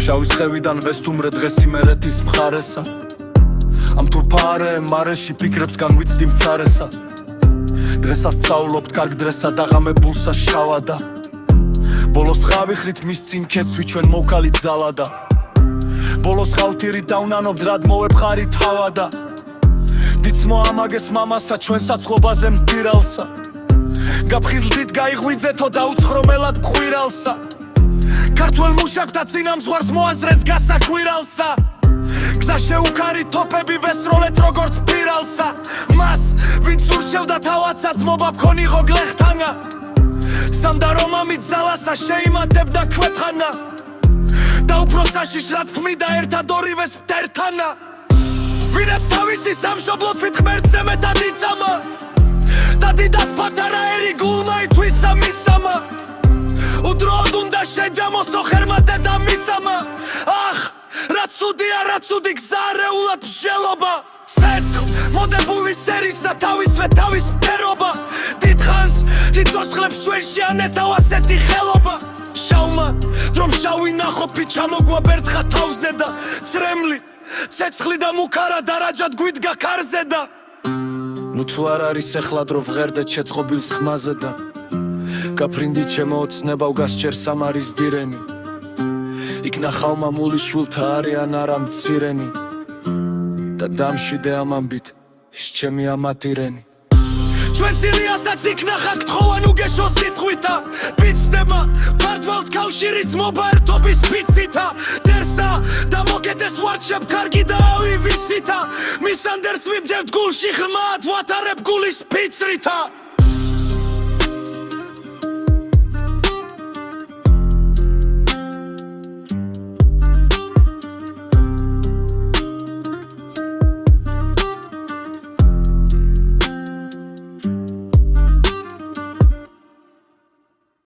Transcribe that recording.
შავის ხევიდან ვესტუმრე დღეს იმერეთის მხარესა ამ თურფარე მარეში ფიქრებს განვიცდი მცარესა დღესაც სწავლობთ კარგ დრესა დაღამებულსა შავადა ბოლოს ხავიხრით მის წინ ქეცვი ჩვენ მოვქალით ძალადა ბოლოს ხავთირით დავნანობთ რად მოვებხარით თავადა დიც მოამაგეს მამასა ჩვენ საწყობაზე მტირალსა გაფხიზლდით გაიღვიძეთო და უცხრომელად მხვირალსა ქართველ მუშაკთა წინამძღვარს მოაზრეს გასაკვირალსა გზა შეუქარით თოფები ვესროლეთ როგორც პირალსა მას ვინც ურჩევდა თავადსაც მოვა მქონიღო გლეხთანა სამდარომამით ძალასა შეიმატებდა ქვეთხანა და უფრო საშიშრად თქმიდა ერთად ორივეს მტერთანა ვინაც თავისი სამშობლო თვით ღმერთზე მეტად იწამა და დიდად პატარა ერი გულმა ითვისა მისამა უდროოდ უნდა შეჯამოსო ხერმა დედა მიწამა ახ რა ცუდია რა ცუდი გზა არეულად მსჯელობა ცეცხლ მოდებული სერისა თავისვე თავის მტერობა დიდხანს ძიცოცხლებს ჩვენში ანეთავ ასეთი ხელობა შავმა დრომ შავი ნახო პიჩა მოგვა ბერთხა თავზე და წრემლი ცეცხლი და მუქარა დარაჯად გვიდგა ქარზე და ნუ თუ არ არის ეხლად რო ვღერდეთ შეწყობილს ხმაზე და გაფრინდი ჩემო ოცნებავ გასჭერს ამარის დირენი იქ ნახავ მამული შვილთა არიან არა მცირენი და დამშვიდე ამ ამბით ის ჩემი ამატირენი ჩვენ სირიასაც იქ ნახა გთხოვან უგეშო სიტყვითა პიცდება მართვალთ კავშირიც მოვა ერთობის პიცითა დერსა და მოკედეს ვარჩებ კარგი და ავი ვიცითა მისანდერც ვიბჯებთ გულში ღრმად ვათარებ გულის ფიცრითა